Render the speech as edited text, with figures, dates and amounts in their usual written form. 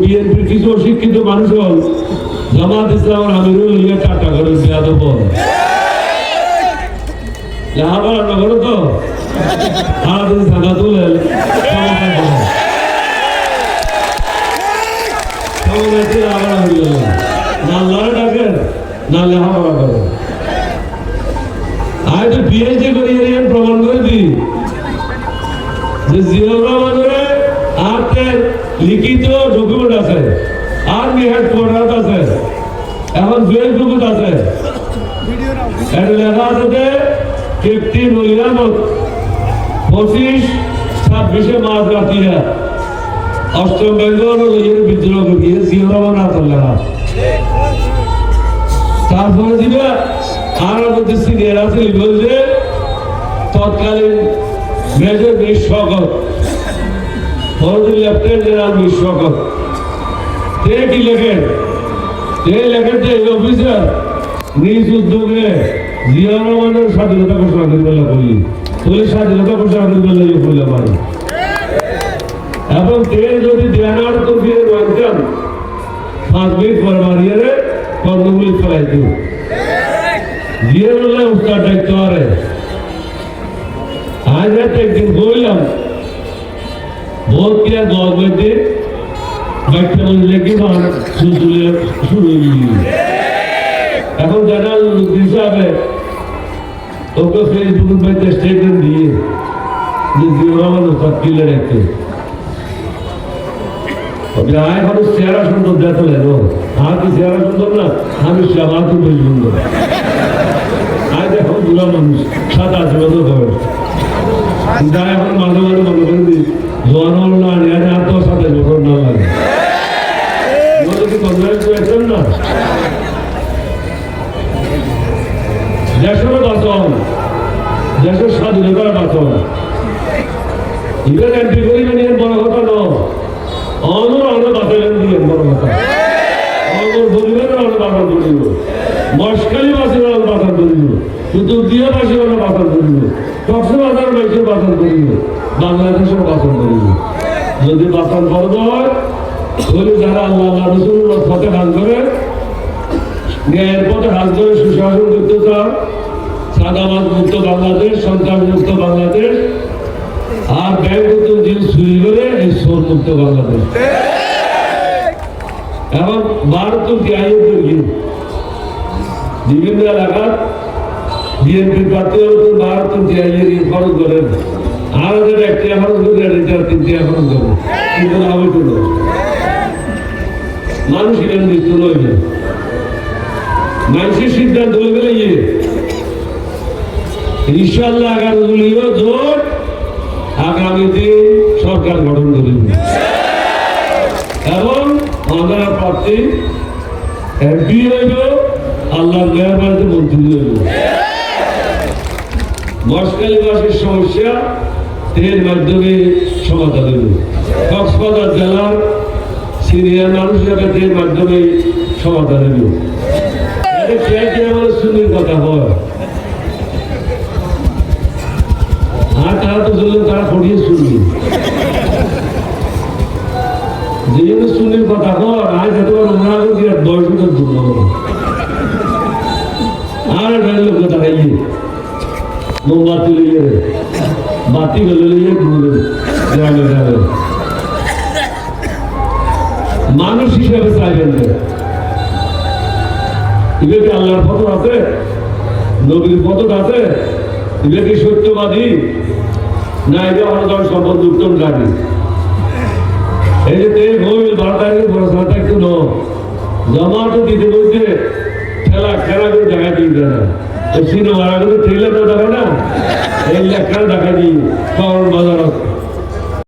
বিএনপির কিছু অশিক্ষিত মানুষ জামাত ইসলামের আমিরুল ইয়ে টাটা করে বেয়াদব লেখাপড়া না করো তো সারাদিন থাকা তুলে না লড়ে ডাকেন না লেখাপড়া করে আমি তো পিএইচডি করি প্রমাণ করে দিই যে জিয়াউর রহমানের আর লিখিত ডকুমেন্ট আছে আর্মি হেডকোয়ার্টার আছে এখন ফেসবুক আছে এটা লেখা আছে ক্যাপ্টেন ওলিয়ামত 25-26 মার্চ রাত্রিরা অষ্টম বেঙ্গল বিদ্রোহ করিয়ে জিয়াউর রহমান হাতের লেখা তারপরে দিবে আর মধ্যে সিনিয়র আছে বলছে তৎকালীন major Mir Shaukat lieutenant general Mir Shaukat কি লেখেন যে এই অফিসার নিজ উদ্যোগে জিয়াউর রহমানের স্বাধীনতা ঘোষণা করবে বলি বলে স্বাধীনতা ঘোষণা করবে বলে পারে এবং যদি দেয়ানার তরফিয়ে মানতেন 5 মিনিট পর মারিয়ে কর্মগুলি ফেলাই দিব জিয়াউল্লাহ উস্তাদ দায়িত্ব আরে আজ রাতে একদিন বললাম ভোট কিয়া গভর্নমেন্টে বাইকটা বললে কি শুরু এখন জানাল হিসাবে ওকে ফেসবুকের মধ্যে স্টেটমেন্ট দিয়ে যে জিয়াউর রহমান উস্তাদ কিলে রাখতে এখন চেহারা সুন্দর দেখলেন আর কি চেহারা সুন্দর না আমি আমার তো বেশ সুন্দর আজ এখন বুড়া মানুষ 7-8 বছর বয়স এখন মাঝে মাঝে মনে করে দিই জোয়ান হল না নিয়ে আর তো 27 বছর না লাগে না দেশের বাঁচন দেশের স্বাধীনতার বাঁচন ইভেন এন্ট্রি করিবেন এর বড় কথা নয় অন্য বাঁচাবেন দিয়ে বড় কথা বলিবেন বাঁচান করিব মশকালি বাসী বাঁচান করিব কিন্তু দিয়ে বাসী বাঁচান করিব কক্সবাজার বাইশের বাঁচান করিব বাংলাদেশের বাঁচান করিব যদি বাঁচান করব হয় তাহলে যারা আল্লাহ রসুল্লাহ পথে কাজ করে ন্যায়ের পথে কাজ করে সুশাসন করতে চান সাদাবাদ মুক্ত বাংলাদেশ সন্ত্রাস মুক্ত বাংলাদেশ আর ব্যাংক জিনিস চুরি করে এই সোর মুক্ত বাংলাদেশ এবং ভারত বিভিন্ন এলাকার বিএনপির প্রার্থী ভারত খরচ করেন আর একটা খরচ করে 3টা খরচ করে কিন্তু আমি তো মানুষ এখানে মৃত্যু রয়েছে মানুষের সিদ্ধান্ত হয়ে গেলে ইনশাল্লাহ 11 দলীয় জোট আগামী দিন সরকার গঠন করিব এবং আমাদের প্রার্থী এমপি হইব আল্লাহর মেহরবানিতে মন্ত্রী হইব মশকালীবাসীর সমস্যা এর মাধ্যমে সমাধান হইব কক্সবাজার জেলার সিনিয়র মানুষ হিসাবে এর মাধ্যমে সমাধান হইব আমার সুন্দর কথা হয় আর তারা তো চললেন তারা পড়িয়ে শুনবে যেহেতু সুন্দর কথা কর আজ এতবার মনে করি আর 10 বছর দূর আর লোক কথা খাইয়ে মোমবাতি লইয়ে বাতি গেলে লইয়ে ঘুরে গ্রামে গ্রামে মানুষ হিসাবে চাইবেন এবার কি আল্লাহর পথ আছে নবীর পথ আছে এবার কি সত্যবাদী না এটা অনগণ সম্পদ উত্তম গাড়ি এই যে তেল হইল 12 তারিখে পড়াশোনাটা একটু জমাটো দিতে বলছে খেলা করে দেখা দিই না সিনেমারা কিন্তু ট্রেলার তো দেখা না এই লেখা দেখা দিই শহর বাজার